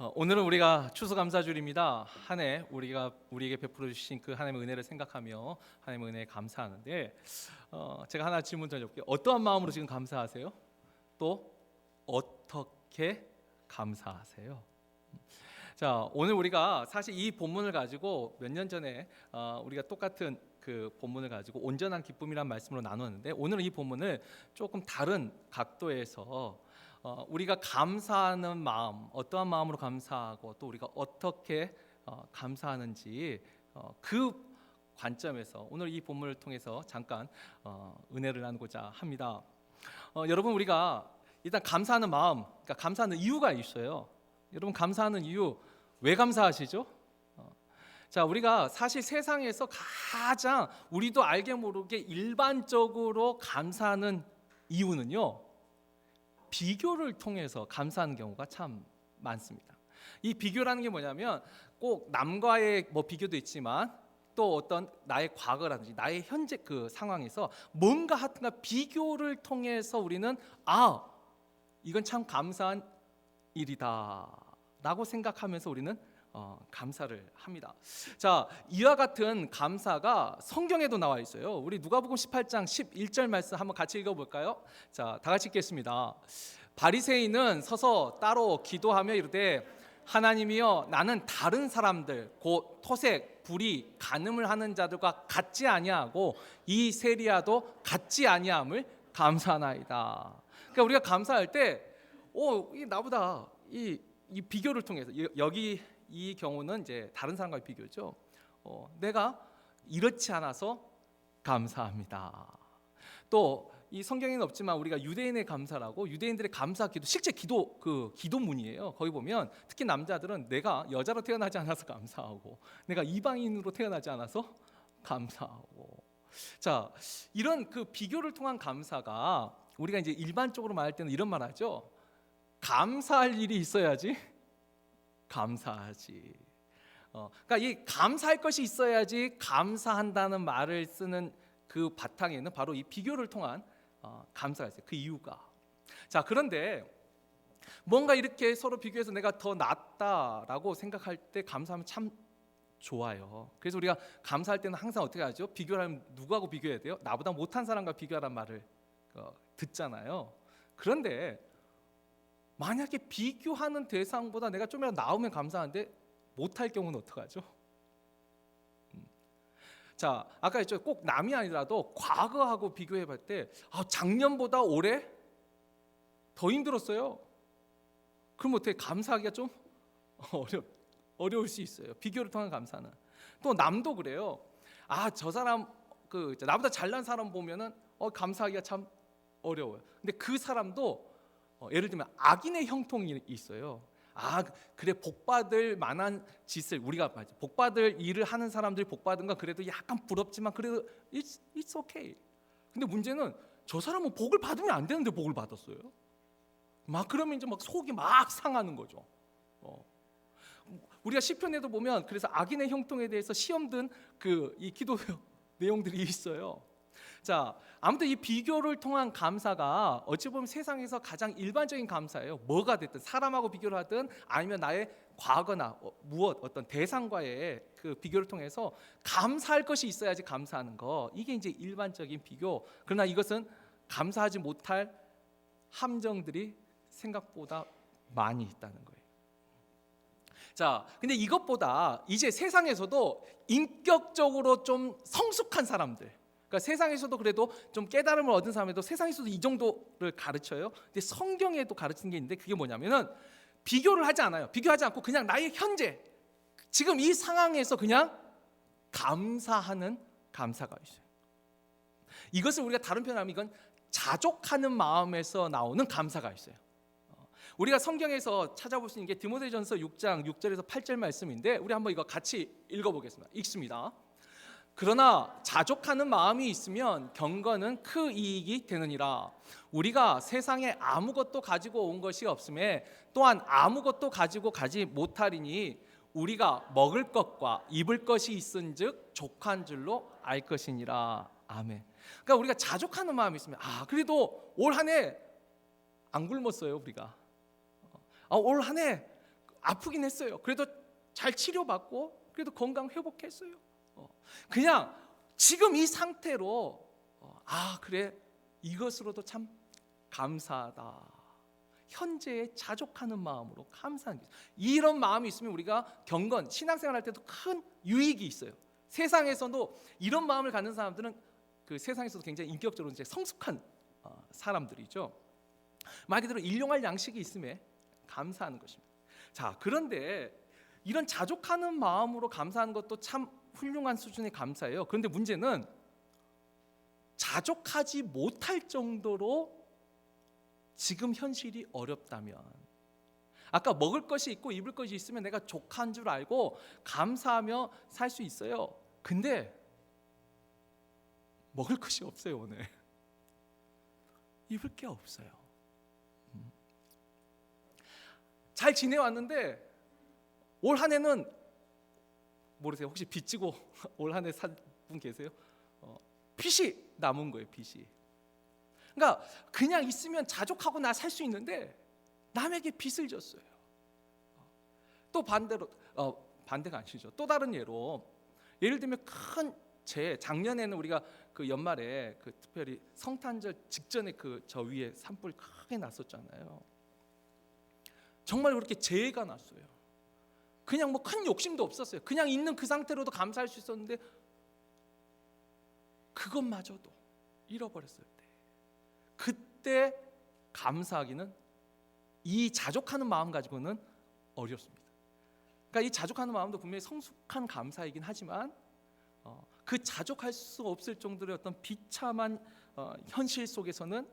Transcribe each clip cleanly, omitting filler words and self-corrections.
오늘은 우리가 추수감사주일입니다. 한 해 우리에게 베풀어 주신 그 하나님의 은혜를 생각하며 하나님의 은혜에 감사하는데 제가 하나 질문 드려볼게요. 어떠한 마음으로 지금 감사하세요? 또 어떻게 감사하세요? 자, 오늘 우리가 사실 이 본문을 가지고 몇 년 전에 우리가 똑같은 그 본문을 가지고 온전한 기쁨이란 말씀으로 나눴는데, 오늘은 이 본문을 조금 다른 각도에서 우리가 감사하는 마음, 어떠한 마음으로 감사하고 또 우리가 어떻게 감사하는지 그 관점에서 오늘 이 본문을 통해서 잠깐 은혜를 나누고자 합니다. 여러분, 우리가 일단 감사하는 마음, 그러니까 감사하는 이유가 있어요. 여러분, 감사하는 이유 왜 감사하시죠? 자, 우리가 사실 세상에서 가장 우리도 알게 모르게 일반적으로 감사하는 이유는요, 비교를 통해서 감사하는 경우가 참 많습니다. 이 비교라는 게 뭐냐면 꼭 남과의 비교도 있지만 또 어떤 나의 과거라든지 나의 현재 그 상황에서 뭔가 하여튼가 비교를 통해서 우리는 이건 참 감사한 일이다 라고 생각하면서 우리는 감사를 합니다. 자, 이와 같은 감사가 성경에도 나와 있어요. 우리 누가복음 18장 11절 말씀 한번 같이 읽어볼까요? 자, 다 같이 읽겠습니다. 바리새인은 서서 따로 기도하며 이르되, 하나님이여, 나는 다른 사람들 곧 토색, 불의, 간음을 하는 자들과 같지 아니하고 이 세리야도 같지 아니함을 감사하나이다. 그러니까 우리가 감사할 때 이 나보다 이 비교를 통해서, 여기 이 경우는 이제 다른 사람과의 비교죠. 내가 이렇지 않아서 감사합니다. 또 이 성경에는 없지만 우리가 유대인의 감사라고, 유대인들의 감사 기도, 실제 기도, 그 기도문이에요. 거기 보면 특히 남자들은 내가 여자로 태어나지 않아서 감사하고, 내가 이방인으로 태어나지 않아서 감사하고. 자, 이런 그 비교를 통한 감사가 우리가 이제 일반적으로 말할 때는 이런 말 하죠. 감사할 일이 있어야지 감사하지. 그러니까 이 감사할 것이 있어야지 감사한다는 말을 쓰는 그 바탕에는 바로 이 비교를 통한 감사가 있어요. 그 이유가. 자, 그런데 뭔가 이렇게 서로 비교해서 내가 더 낫다라고 생각할 때 감사하면 참 좋아요. 그래서 우리가 감사할 때는 항상 어떻게 하죠? 비교를 하면 누구하고 비교해야 돼요? 나보다 못한 사람과 비교하란 말을 듣잖아요. 그런데 만약에 비교하는 대상보다 내가 좀이라도 나으면 감사한데 못할 경우는 어떡하죠? 자, 아까 했죠. 꼭 남이 아니라도 과거하고 비교해볼 때 작년보다 올해 더 힘들었어요. 그럼 어떻게 감사하기가 좀 어려울 수 있어요. 비교를 통한 감사는. 또 남도 그래요. 저 사람 나보다 잘난 사람 보면은 감사하기가 참 어려워요. 근데 그 사람도 예를 들면 악인의 형통이 있어요. 그래, 복받을 만한 짓을, 우리가 복받을 일을 하는 사람들이 복받은 건 그래도 약간 부럽지만 그래도 it's okay. 근데 문제는 저 사람은 복을 받으면 안 되는데 복을 받았어요. 그러면 이제 속이 상하는 거죠. 우리가 시편에도 보면 그래서 악인의 형통에 대해서 시험 든 이 기도 내용들이 있어요. 자, 아무튼 이 비교를 통한 감사가 어찌 보면 세상에서 가장 일반적인 감사예요. 뭐가 됐든, 사람하고 비교를 하든 아니면 나의 과거나 어떤 대상과의 그 비교를 통해서 감사할 것이 있어야지 감사하는 거, 이게 이제 일반적인 비교. 그러나 이것은 감사하지 못할 함정들이 생각보다 많이 있다는 거예요. 자, 근데 이것보다 이제 세상에서도 인격적으로 좀 성숙한 사람들, 그러니까 세상에서도 그래도 좀 깨달음을 얻은 사람에도 세상에서도 이 정도를 가르쳐요. 근데 성경에도 가르치는 게 있는데, 그게 뭐냐면은 비교를 하지 않아요. 비교하지 않고 그냥 나의 현재, 지금 이 상황에서 그냥 감사하는 감사가 있어요. 이것을 우리가 다른 표현으로 하면 이건 자족하는 마음에서 나오는 감사가 있어요. 우리가 성경에서 찾아볼 수 있는 게 디모데전서 6장 6절에서 8절 말씀인데, 우리 한번 이거 같이 읽어보겠습니다. 읽습니다. 그러나 자족하는 마음이 있으면 경건은 그 이익이 되느니라. 우리가 세상에 아무것도 가지고 온 것이 없음에 또한 아무것도 가지고 가지 못하리니 우리가 먹을 것과 입을 것이 있은즉 족한 줄로 알 것이니라. 아멘. 그러니까 우리가 자족하는 마음이 있으면 그래도 올 한 해 안 굶었어요. 우리가 올 한 해 아프긴 했어요. 그래도 잘 치료받고 그래도 건강 회복했어요. 그냥 지금 이 상태로 그래, 이것으로도 참 감사하다. 현재에 자족하는 마음으로 감사하는 게, 이런 마음이 있으면 우리가 경건 신앙생활 할 때도 큰 유익이 있어요. 세상에서도 이런 마음을 갖는 사람들은 그 세상에서도 굉장히 인격적으로 이제 성숙한 사람들이죠. 말 그대로 일용할 양식이 있음에 감사하는 것입니다. 자, 그런데 이런 자족하는 마음으로 감사하는 것도 참 훌륭한 수준의 감사예요. 그런데 문제는 자족하지 못할 정도로 지금 현실이 어렵다면, 아까 먹을 것이 있고 입을 것이 있으면 내가 족한 줄 알고 감사하며 살 수 있어요. 근데 먹을 것이 없어요. 오늘 입을 게 없어요. 잘 지내왔는데 올 한 해는 모르세요? 혹시 빚지고 올 한 해 산 분 계세요? 빚이 남은 거예요. 빚이. 그러니까 그냥 있으면 자족하고 나 살 수 있는데 남에게 빚을 졌어요. 또 반대로 반대가 아니죠. 또 다른 예를 들면 큰 재해, 작년에는 우리가 그 연말에 그 특별히 성탄절 직전에 그 저 위에 산불 크게 났었잖아요. 정말 그렇게 재해가 났어요. 그냥 뭐 큰 욕심도 없었어요. 그냥 있는 그 상태로도 감사할 수 있었는데 그것마저도 잃어버렸을 때, 그때 감사하기는, 이 자족하는 마음 가지고는 어렵습니다. 그러니까 이 자족하는 마음도 분명히 성숙한 감사이긴 하지만 그 자족할 수 없을 정도의 어떤 비참한 현실 속에서는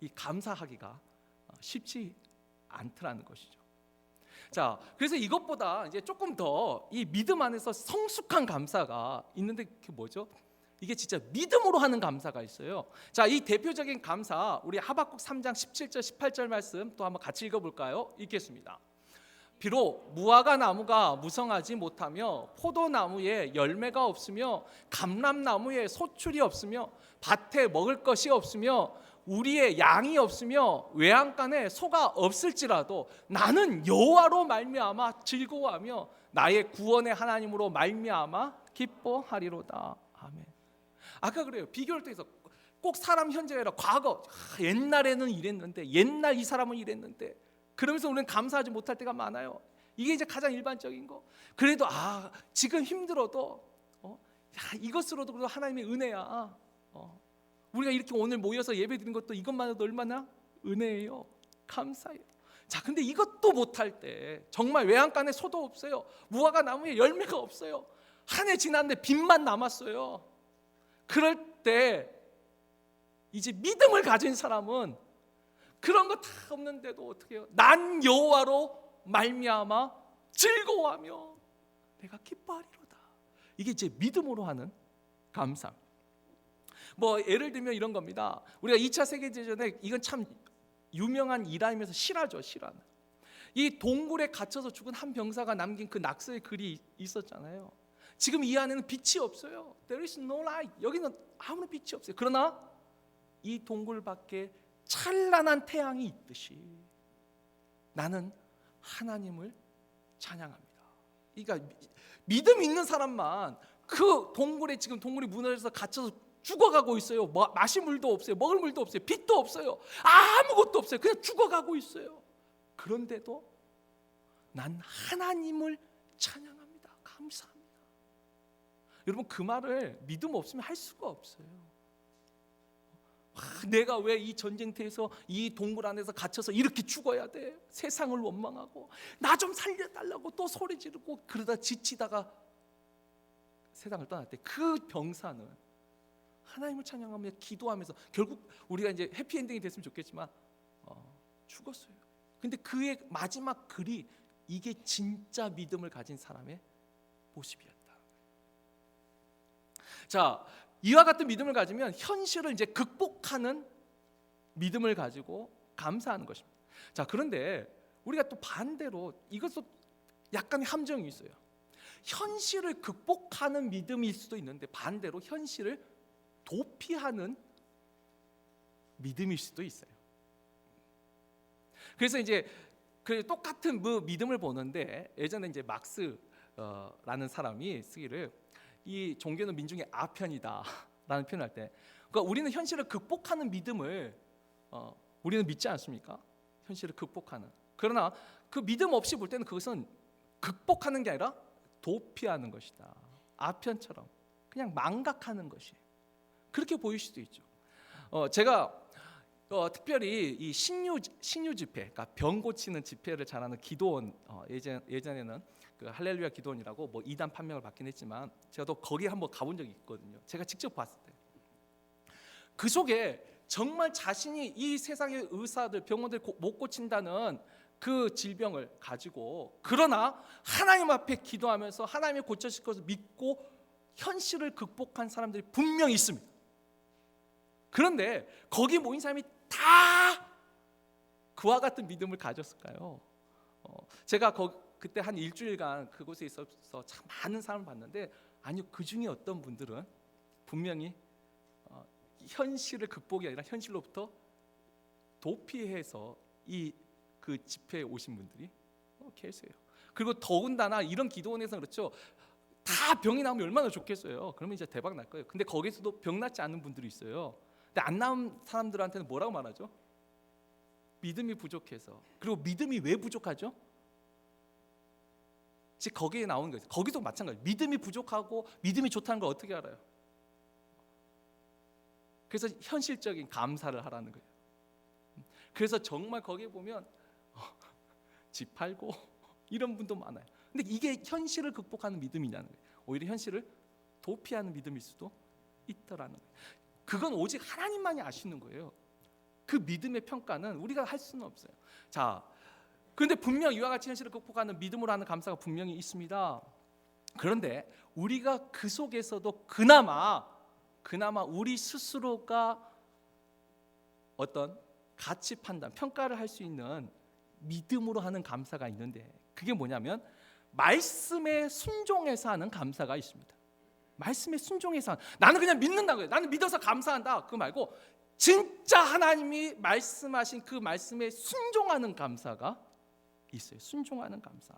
이 감사하기가 쉽지 않더라는 것이죠. 자, 그래서 이것보다 이제 조금 더 이 믿음 안에서 성숙한 감사가 있는데, 그게 뭐죠? 이게 진짜 믿음으로 하는 감사가 있어요. 자, 이 대표적인 감사, 우리 하박국 3장 17절 18절 말씀 또 한번 같이 읽어볼까요? 읽겠습니다. 비록 무화과 나무가 무성하지 못하며 포도나무에 열매가 없으며 감람나무에 소출이 없으며 밭에 먹을 것이 없으며 우리의 양이 없으며 외양간에 소가 없을지라도 나는 여호와로 말미암아 즐거워하며 나의 구원의 하나님으로 말미암아 기뻐하리로다. 아멘. 아까 그래요. 비교를 통해서 꼭 사람 현재가 아니라 과거, 옛날에는 이랬는데, 옛날 이 사람은 이랬는데, 그러면서 우리는 감사하지 못할 때가 많아요. 이게 이제 가장 일반적인 거. 그래도 지금 힘들어도 이것으로도 그래도 하나님의 은혜야. 우리가 이렇게 오늘 모여서 예배드린 것도 이것만으로도 얼마나 은혜예요. 감사해요. 자, 근데 이것도 못할 때, 정말 외양간에 소도 없어요. 무화과 나무에 열매가 없어요. 한 해 지났는데 빚만 남았어요. 그럴 때 이제 믿음을 가진 사람은 그런 거 다 없는데도 어떻게 해요? 난 여호와로 말미암아 즐거워하며 내가 기뻐하리로다. 이게 이제 믿음으로 하는 감사. 뭐 예를 들면 이런 겁니다. 우리가 2차 세계대전에, 이건 참 유명한 이라임에서 실화죠. 실화. 이 동굴에 갇혀서 죽은 한 병사가 남긴 그 낙서의 글이 있었잖아요. 지금 이 안에는 빛이 없어요. There is no light. 여기는 아무런 빛이 없어요. 그러나 이 동굴 밖에 찬란한 태양이 있듯이 나는 하나님을 찬양합니다. 그러니까 믿음 있는 사람만, 그 동굴에 지금 동굴이 무너져서 갇혀서 죽어가고 있어요. 마실 물도 없어요. 먹을 물도 없어요. 빛도 없어요. 아무것도 없어요. 그냥 죽어가고 있어요. 그런데도 난 하나님을 찬양합니다. 감사합니다. 여러분, 그 말을 믿음 없으면 할 수가 없어요. 내가 왜 이 전쟁터에서 이 동굴 안에서 갇혀서 이렇게 죽어야 돼? 세상을 원망하고 나 좀 살려달라고 또 소리 지르고 그러다 지치다가 세상을 떠날 때, 그 병사는 하나님을 찬양하며 기도하면서 결국 우리가 이제 해피엔딩이 됐으면 좋겠지만 죽었어요. 근데 그의 마지막 글이 이게 진짜 믿음을 가진 사람의 모습이었다. 자, 이와 같은 믿음을 가지면 현실을 이제 극복하는 믿음을 가지고 감사하는 것입니다. 자, 그런데 우리가 또 반대로, 이것도 약간의 함정이 있어요. 현실을 극복하는 믿음일 수도 있는데 반대로 현실을 도피하는 믿음일 수도 있어요. 그래서 이제 그 똑같은 믿음을 보는데 예전에 이제 막스라는 사람이 쓰기를 이 종교는 민중의 아편이다라는 표현을 할 때, 그러니까 우리는 현실을 극복하는 믿음을 우리는 믿지 않습니까? 현실을 극복하는. 그러나 그 믿음 없이 볼 때는 그것은 극복하는 게 아니라 도피하는 것이다. 아편처럼 그냥 망각하는 것이 그렇게 보일 수도 있죠. 제가 특별히 이 신유 집회, 그러니까 병 고치는 집회를 잘하는 기도원, 예전에는 그 할렐루야 기도원이라고 뭐 2단 판명을 받긴 했지만 제가 또 거기 한번 가본 적이 있거든요. 제가 직접 봤을 때 그 속에 정말 자신이 이 세상의 의사들, 병원들 못 고친다는 그 질병을 가지고, 그러나 하나님 앞에 기도하면서 하나님이 고쳐질 것을 믿고 현실을 극복한 사람들이 분명히 있습니다. 그런데 거기 모인 사람이 다 그와 같은 믿음을 가졌을까요? 제가 그때 한 일주일간 그곳에 있어서 참 많은 사람을 봤는데, 아니요, 그 중에 어떤 분들은 분명히 현실을 극복이 아니라 현실로부터 도피해서 그 집회에 오신 분들이 계세요. 그리고 더군다나 이런 기도원에서는 그렇죠. 다 병이 나오면 얼마나 좋겠어요. 그러면 이제 대박 날 거예요. 근데 거기서도 병 낫지 않는 분들이 있어요. 근데 안 나온 사람들한테는 뭐라고 말하죠? 믿음이 부족해서. 그리고 믿음이 왜 부족하죠? 즉 거기에 나오는 거예요. 거기도 마찬가지. 믿음이 부족하고 믿음이 좋다는 걸 어떻게 알아요? 그래서 현실적인 감사를 하라는 거예요. 그래서 정말 거기에 보면 집 팔고 이런 분도 많아요. 근데 이게 현실을 극복하는 믿음이냐는 거예요. 오히려 현실을 도피하는 믿음일 수도 있더라는 거예요. 그건 오직 하나님만이 아시는 거예요. 그 믿음의 평가는 우리가 할 수는 없어요. 자, 그런데 분명 이와 같이 현실을 극복하는 믿음으로 하는 감사가 분명히 있습니다. 그런데 우리가 그 속에서도 그나마 우리 스스로가 어떤 가치 판단, 평가를 할 수 있는 믿음으로 하는 감사가 있는데, 그게 뭐냐면 말씀에 순종해서 하는 감사가 있습니다. 말씀에 순종해서 하는, 나는 그냥 믿는다고요. 나는 믿어서 감사한다. 그거 말고 진짜 하나님이 말씀하신 그 말씀에 순종하는 감사가 있어요. 순종하는 감사.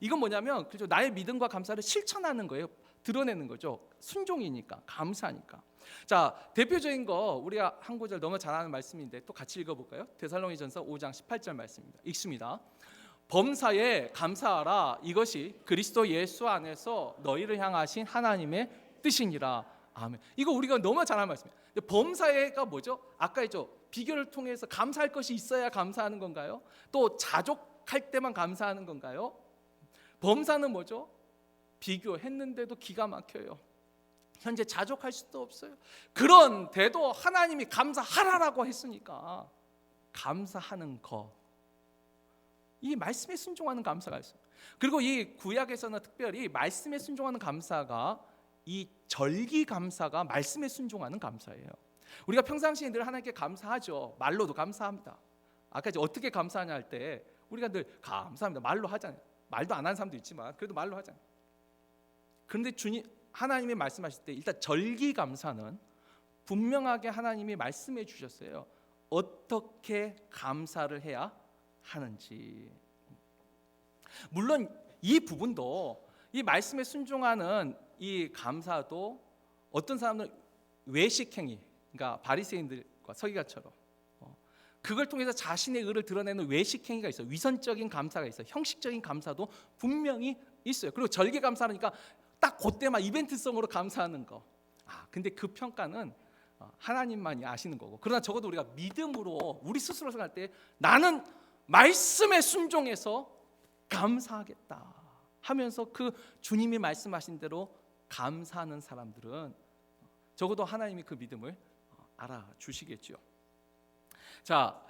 이건 뭐냐면 그죠? 나의 믿음과 감사를 실천하는 거예요. 드러내는 거죠. 순종이니까, 감사니까. 자, 대표적인 거 우리가 한 구절 너무 잘 아는 말씀인데 또 같이 읽어볼까요? 데살로니전서 5장 18절 말씀입니다. 읽습니다. 범사에 감사하라. 이것이 그리스도 예수 안에서 너희를 향하신 하나님의 뜻이니라. 아멘. 이거 우리가 너무 잘 아는 말씀이에요. 범사에가 뭐죠? 아까 했죠. 비교를 통해서 감사할 것이 있어야 감사하는 건가요? 또 자족할 때만 감사하는 건가요? 범사는 뭐죠? 비교했는데도 기가 막혀요. 현재 자족할 수도 없어요. 그런데도 하나님이 감사하라라고 했으니까 감사하는 거, 이 말씀에 순종하는 감사가 있어요. 그리고 이 구약에서는 특별히 말씀에 순종하는 감사가, 이 절기 감사가 말씀에 순종하는 감사예요. 우리가 평상시에 늘 하나님께 감사하죠. 말로도 감사합니다. 아까 이제 어떻게 감사하냐 할 때 우리가 늘 감사합니다 말로 하잖아요. 말도 안 하는 사람도 있지만 그래도 말로 하잖아요. 그런데 하나님이 말씀하실 때 일단 절기 감사는 분명하게 하나님이 말씀해 주셨어요. 어떻게 감사를 해야 하는지. 물론 이 부분도, 이 말씀에 순종하는 이 감사도 어떤 사람은 외식행위, 그러니까 바리새인들과 서기관처럼 그걸 통해서 자신의 의를 드러내는 외식행위가 있어요. 위선적인 감사가 있어요. 형식적인 감사도 분명히 있어요. 그리고 절개 감사니까 딱 그때만 이벤트성으로 감사하는 거. 근데 그 평가는 하나님만이 아시는 거고, 그러나 적어도 우리가 믿음으로 우리 스스로 생각할 때 나는 말씀에 순종해서 감사하겠다 하면서 그 주님이 말씀하신 대로 감사하는 사람들은 적어도 하나님이 그 믿음을 알아주시겠죠. 자,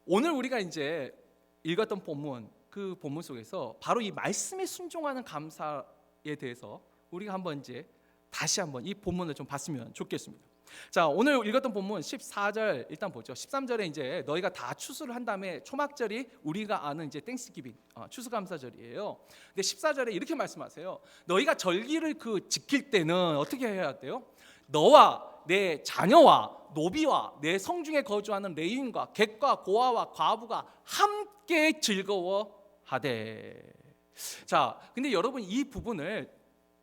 오늘 우리가 이제 읽었던 본문, 그 본문 속에서 바로 이 말씀에 순종하는 감사에 대해서 우리가 한번 이제 다시 한번 이 본문을 좀 봤으면 좋겠습니다. 자, 오늘 읽었던 본문 14절 일단 보죠. 13절에 이제 너희가 다 추수를 한 다음에 초막절이 우리가 아는 이제 땡스기빙, 추수감사절이에요. 근데 14절에 이렇게 말씀하세요. 너희가 절기를 지킬 때는 어떻게 해야 돼요? 너와 내 자녀와 노비와 내 성중에 거주하는 레위인과 객과 고아와 과부가 함께 함께 즐거워하되. 자, 근데 여러분 이 부분을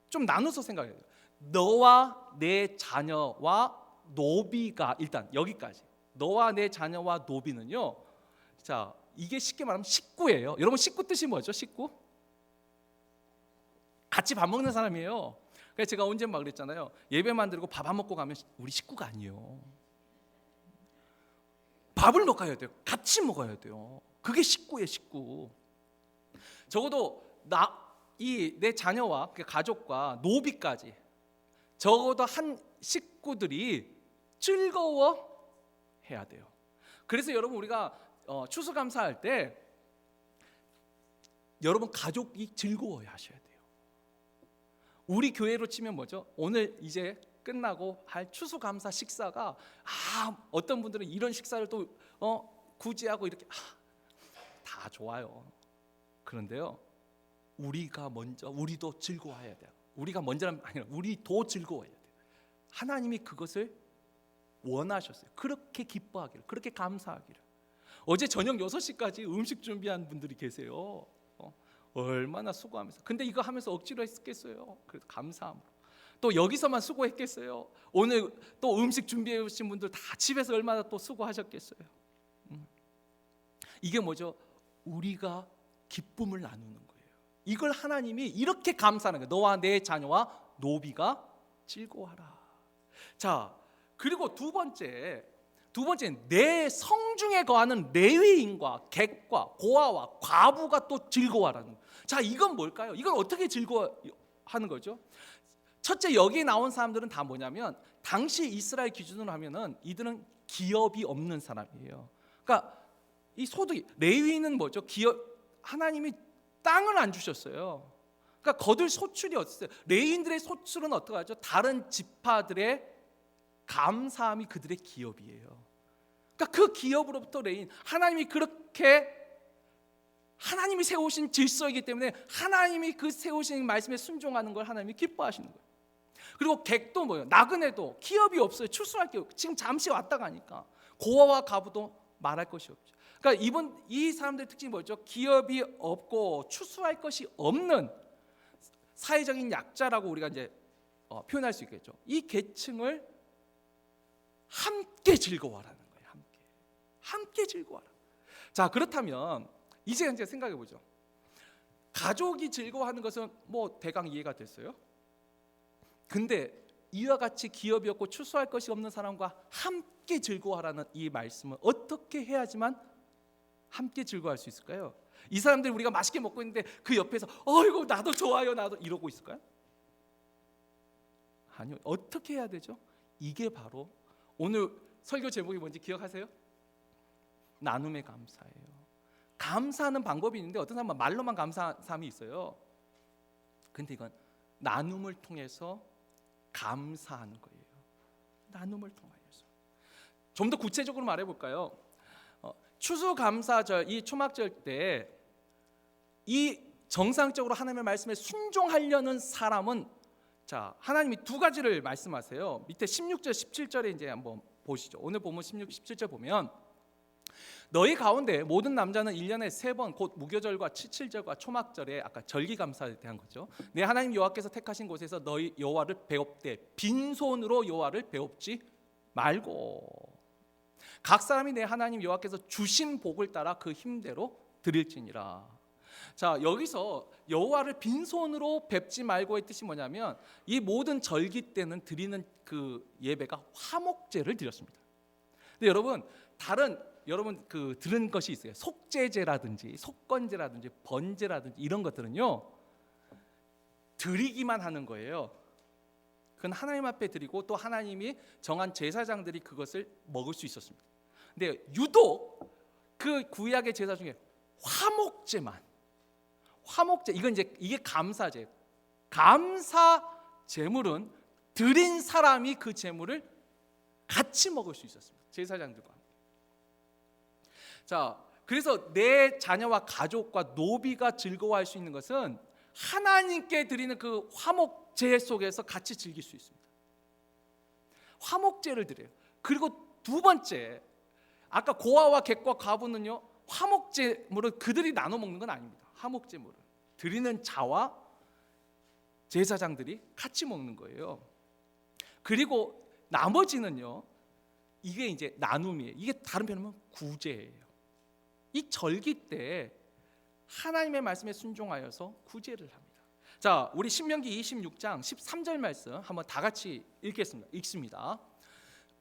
좀 나눠서 생각해요. 너와 내 자녀와 노비가, 일단 여기까지. 너와 내 자녀와 노비는요. 자, 이게 쉽게 말하면 식구예요. 여러분 식구 뜻이 뭐죠? 식구? 같이 밥 먹는 사람이에요. 그래서 제가 언제 막 그랬잖아요. 예배만 드리고 밥 안 먹고 가면 우리 식구가 아니에요. 밥을 먹어야 돼요. 같이 먹어야 돼요. 그게 식구예요, 식구. 적어도 내 자녀와 가족과 노비까지 적어도 한 식구들이 즐거워해야 돼요. 그래서 여러분 우리가 추수감사할 때 여러분 가족이 즐거워야 하셔야 돼요. 우리 교회로 치면 뭐죠? 오늘 이제 끝나고 할 추수감사 식사가 어떤 분들은 이런 식사를 또 구제하고 이렇게 다 좋아요. 그런데요, 우리도 즐거워해야 돼요. 우리가 먼저는 아니라 우리도 즐거워해야 돼요. 하나님이 그것을 원하셨어요. 그렇게 기뻐하기를, 그렇게 감사하기를. 어제 저녁 6시까지 음식 준비한 분들이 계세요. 얼마나 수고하면서. 근데 이거 하면서 억지로 했겠어요. 그래도 감사함으로. 또 여기서만 수고했겠어요. 오늘 또 음식 준비해 오신 분들 다 집에서 얼마나 또 수고하셨겠어요. 이게 뭐죠? 우리가 기쁨을 나누는 거예요. 이걸 하나님이 이렇게 감사하는 거예요. 너와 내 자녀와 노비가 즐거워하라. 자, 그리고 두 번째는 내 성중에 거하는 레위인과 객과 고아와 과부가 또 즐거워하라는 거예요. 자, 이건 뭘까요? 이건 어떻게 즐거워하는 거죠? 첫째, 여기 나온 사람들은 다 뭐냐면 당시 이스라엘 기준으로 하면은 이들은 기업이 없는 사람이에요. 그러니까 이 소득이, 레위인은 뭐죠? 하나님이 땅을 안 주셨어요. 그러니까 거둘 소출이 없어요. 레위인들의 소출은 어떻게 하죠? 다른 지파들의 감사함이 그들의 기업이에요. 그러니까 그 기업으로부터 레위인, 하나님이 그렇게 하나님이 세우신 질서이기 때문에 하나님이 그 세우신 말씀에 순종하는 걸 하나님이 기뻐하시는 거예요. 그리고 객도 뭐예요? 나그네도 기업이 없어요. 추수할 게 없고 지금 잠시 왔다 가니까. 고아와 과부도 말할 것이 없죠. 그러니까 이 사람들의 특징이 뭐죠? 기업이 없고 추수할 것이 없는 사회적인 약자라고 우리가 이제 표현할 수 있겠죠. 이 계층을 함께 즐거워하라는 거예요. 함께 즐거워하라. 자, 그렇다면 이제 생각해 보죠. 가족이 즐거워하는 것은 뭐 대강 이해가 됐어요. 근데 이와 같이 기업이 없고 추수할 것이 없는 사람과 함께 즐거워하라는 이 말씀은 어떻게 해야지만 함께 즐거워할 수 있을까요? 이 사람들이 우리가 맛있게 먹고 있는데 그 옆에서 어이구 나도 좋아요 나도 이러고 있을까요? 아니요. 어떻게 해야 되죠? 이게 바로 오늘 설교 제목이 뭔지 기억하세요? 나눔의 감사예요. 감사하는 방법이 있는데 어떤 사람은 말로만 감사한 사람이 있어요. 근데 이건 나눔을 통해서 감사하는 거예요. 나눔을 통하여서. 좀 더 구체적으로 말해볼까요? 추수감사절, 이 초막절 때 이 정상적으로 하나님의 말씀에 순종하려는 사람은, 자, 하나님이 두 가지를 말씀하세요. 밑에 16절, 17절에 이제 한번 보시죠. 오늘 보면 16, 17절 보면 너희 가운데 모든 남자는 1년에 3번 곧 무교절과 칠칠절과 초막절에, 아까 절기감사에 대한 거죠. 내 하나님 여호와께서 택하신 곳에서 너희 여호와를 배웁되 빈손으로 여호와를 배웁지 말고 각 사람이 내 하나님 여호와께서 주신 복을 따라 그 힘대로 드릴지니라. 자, 여기서 여호와를 빈손으로 뵙지 말고의 뜻이 뭐냐면 이 모든 절기 때는 드리는 그 예배가 화목제를 드렸습니다. 근데 여러분 들은 것이 있어요. 속죄제라든지 속건제라든지 번제라든지 이런 것들은요 드리기만 하는 거예요. 그건 하나님 앞에 드리고 또 하나님이 정한 제사장들이 그것을 먹을 수 있었습니다. 근데 유독 그 구약의 제사 중에 화목제, 이건 이제 이게 감사제. 감사 제물은 드린 사람이 그 제물을 같이 먹을 수 있었습니다. 제사장들과 함께. 자, 그래서 내 자녀와 가족과 노비가 즐거워할 수 있는 것은 하나님께 드리는 그 화목제 속에서 같이 즐길 수 있습니다. 화목제를 드려요. 그리고 두 번째, 아까 고아와 객과 과부는요 화목제물은 그들이 나눠 먹는 건 아닙니다. 화목제물은 드리는 자와 제사장들이 같이 먹는 거예요. 그리고 나머지는요, 이게 이제 나눔이에요. 이게 다른 표현은 구제예요. 이 절기 때 하나님의 말씀에 순종하여서 구제를 합니다. 자, 우리 신명기 26장 13절 말씀 한번 다 같이 읽습니다.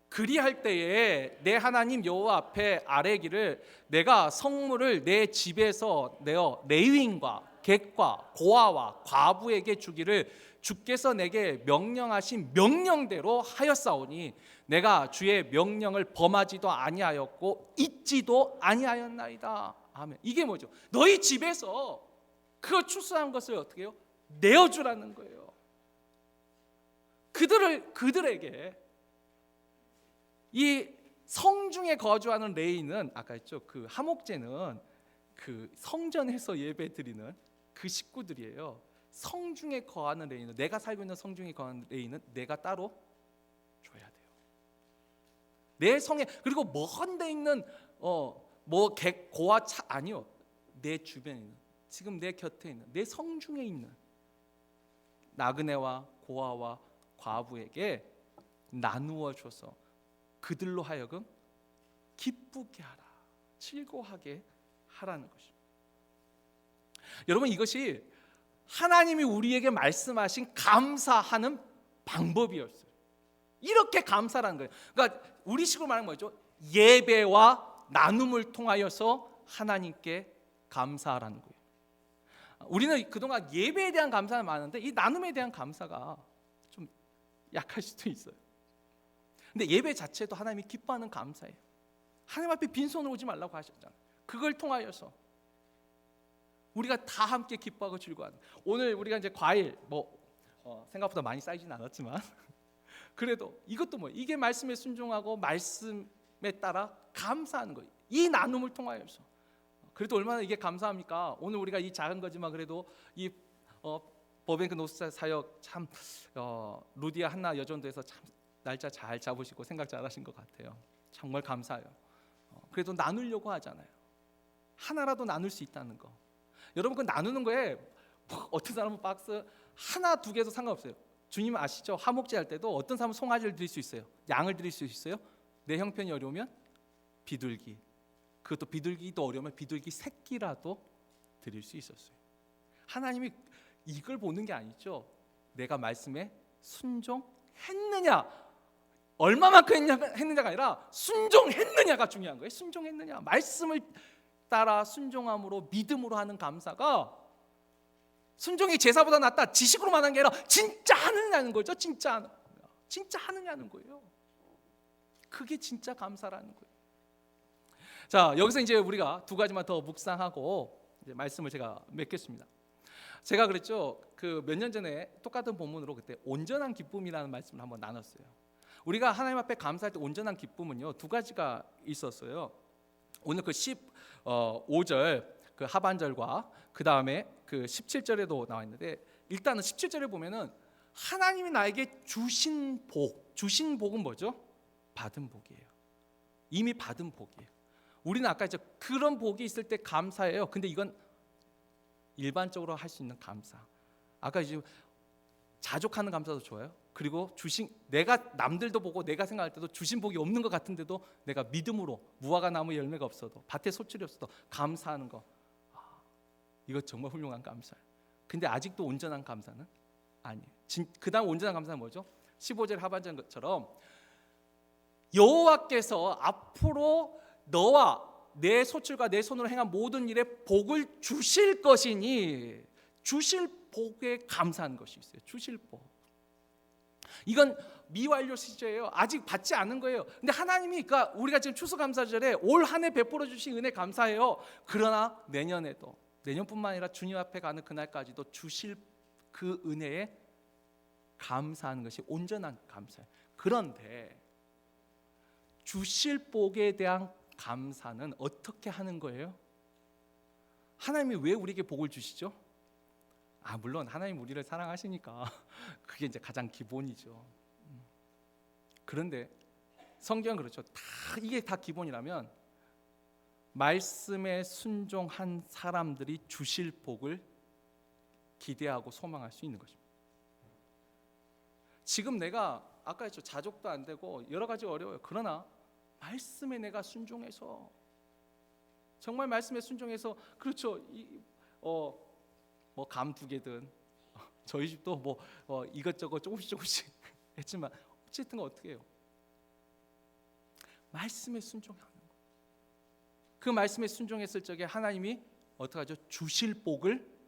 그리할 때에 내 하나님 여호와 앞에 아뢰기를 내가 성물을 내 집에서 내어 레위인과 객과 고아와 과부에게 주기를 주께서 내게 명령하신 명령대로 하였사오니 내가 주의 명령을 범하지도 아니하였고 잊지도 아니하였나이다. 아멘. 이게 뭐죠? 너희 집에서 그 추수한 것을 어떻게 해요? 내어주라는 거예요. 그들에게 이 성중에 거주하는 레위는 아까 했죠. 그 하목제는 그 성전에서 예배드리는 그 식구들이에요. 성중에 거하는 레위는, 내가 살고 있는 성중에 거하는 레위는 내가 따로 줘야 돼요. 내 성에, 그리고 먼 데 있는 뭐 객, 고아, 차 아니요. 내 주변에 있는, 지금 내 곁에 있는, 내 성중에 있는 나그네와 고아와 과부에게 나누어 줘서 그들로 하여금 기쁘게 하라, 즐거워하게 하라는 것입니다. 여러분, 이것이 하나님이 우리에게 말씀하신 감사하는 방법이었어요. 이렇게 감사라는 거예요. 그러니까 우리식으로 말하는 거죠. 예배와 나눔을 통하여서 하나님께 감사하라는 거예요. 우리는 그동안 예배에 대한 감사는 많은데 이 나눔에 대한 감사가 좀 약할 수도 있어요. 근데 예배 자체도 하나님이 기뻐하는 감사예요. 하나님 앞에 빈손으로 오지 말라고 하셨잖아요. 그걸 통하여서 우리가 다 함께 기뻐하고 즐거워하는. 오늘 우리가 이제 과일 생각보다 많이 쌓이진 않았지만 그래도 이것도 이게 말씀에 순종하고 말씀에 따라 감사하는 거예요. 이 나눔을 통하여서. 그래도 얼마나 이게 감사합니까? 오늘 우리가 이 작은 거지만 그래도 이 버뱅크 노스 사역 참 루디아 한나 여전도에서 참 날짜 잘 잡으시고 생각 잘하신 것 같아요. 정말 감사해요. 그래도 나누려고 하잖아요. 하나라도 나눌 수 있다는 거. 여러분, 그 나누는 거에 어떤 사람은 박스 하나 두 개도 상관없어요. 주님 아시죠? 화목제 할 때도 어떤 사람은 송아지를 드릴 수 있어요. 양을 드릴 수 있어요. 내 형편이 어려우면 비둘기, 그것도 비둘기도 어려우면 비둘기 새끼라도 드릴 수 있었어요. 하나님이 이걸 보는 게 아니죠. 내가 말씀에 순종했느냐, 얼마만큼 했느냐가 아니라 순종했느냐가 중요한 거예요. 순종했느냐, 말씀을 따라 순종함으로 믿음으로 하는 감사가 순종이 제사보다 낫다 지식으로만 한 게 아니라 진짜 하느냐는 거죠. 진짜 하느냐는 거예요. 그게 진짜 감사라는 거예요. 자, 여기서 이제 우리가 두 가지만 더 묵상하고 이제 말씀을 제가 맺겠습니다. 제가 그랬죠. 그 몇 년 전에 똑같은 본문으로 그때 온전한 기쁨이라는 말씀을 한번 나눴어요. 우리가 하나님 앞에 감사할 때 온전한 기쁨은요 두 가지가 있었어요. 오늘 그 15절 그 하반절과 그 다음에 그 17절에도 나와 있는데, 일단은 17절에 보면은 하나님이 나에게 주신 복은 뭐죠? 받은 복이에요. 이미 받은 복이에요. 우리는 아까 이제 그런 복이 있을 때 감사해요. 근데 이건 일반적으로 할 수 있는 감사. 아까 이제 자족하는 감사도 좋아요. 그리고 내가 남들도 보고 내가 생각할 때도 주신 복이 없는 것 같은데도 내가 믿음으로 무화과 나무 열매가 없어도 밭에 소출이 없어도 감사하는 거, 이거 정말 훌륭한 감사예요. 근데 아직도 온전한 감사는 아니에요. 그 다음 온전한 감사는 뭐죠? 15절 하반절 것처럼 여호와께서 앞으로 너와 내 소출과 내 손으로 행한 모든 일에 복을 주실 것이니, 주실 복에 감사하는 것이 있어요. 주실 복. 이건 미완료 시제예요. 아직 받지 않은 거예요. 근데 하나님이, 그러니까 우리가 지금 추수감사절에 올 한 해 베풀어 주신 은혜 감사해요. 그러나 내년에도, 내년뿐만 아니라 주님 앞에 가는 그날까지도 주실 그 은혜에 감사하는 것이 온전한 감사예요. 그런데 주실 복에 대한 감사는 어떻게 하는 거예요? 하나님이 왜 우리에게 복을 주시죠? 물론 하나님 우리를 사랑하시니까 그게 이제 가장 기본이죠. 그런데 성경은 그렇죠. 이게 다 기본이라면 말씀에 순종한 사람들이 주실 복을 기대하고 소망할 수 있는 것입니다. 지금 내가 아까 했죠. 자족도 안 되고 여러 가지 어려워요. 그러나 말씀에 내가 순종해서 정말 말씀에 순종해서 그렇죠. 뭐 감 2개든 저희 집도 이것저것 조금씩 했지만 어쨌든 어떻게 해요? 말씀에 순종하는 거. 그 말씀에 순종했을 적에 하나님이 어떻게 하죠? 주실 복을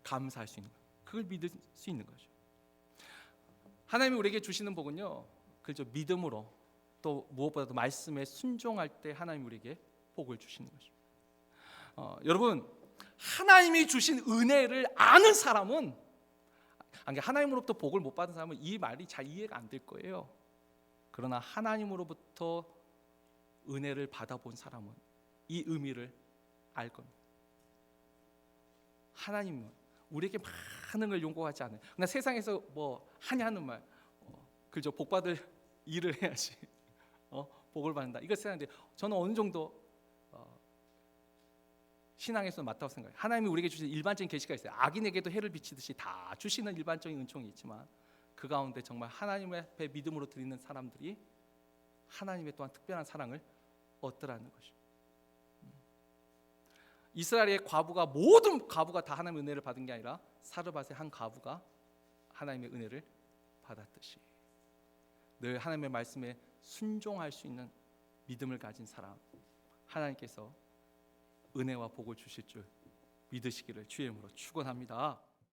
감사할 수 있는 거예요. 그걸 믿을 수 있는 거죠. 하나님이 우리에게 주시는 복은요, 그죠? 믿음으로 또 무엇보다도 말씀에 순종할 때 하나님이 우리에게 복을 주시는 것입니다. 여러분, 하나님이 주신 은혜를 아는 사람은, 하나님으로부터 복을 못 받은 사람은 이 말이 잘 이해가 안 될 거예요. 그러나 하나님으로부터 은혜를 받아본 사람은 이 의미를 알 겁니다. 하나님은 우리에게 많은 걸 요구하지 않아요. 그러나 세상에서 뭐 하냐는 말, 그죠? 복 받을 일을 해야지 복을 받는다. 이거 세상인데 저는 어느 정도 신앙에서 맞다고 생각해요. 하나님이 우리에게 주신 일반적인 계시가 있어요. 악인에게도 해를 비치듯이 다 주시는 일반적인 은총이 있지만 그 가운데 정말 하나님 앞에 믿음으로 드리는 사람들이 하나님의 또한 특별한 사랑을 얻더라는 것입니다. 이스라엘의 모든 과부가 다 하나님의 은혜를 받은 게 아니라 사르밧의 한 과부가 하나님의 은혜를 받았듯이 늘 하나님의 말씀에 순종할 수 있는 믿음을 가진 사람, 하나님께서 은혜와 복을 주실 줄 믿으시기를 주의 이름으로 축원합니다.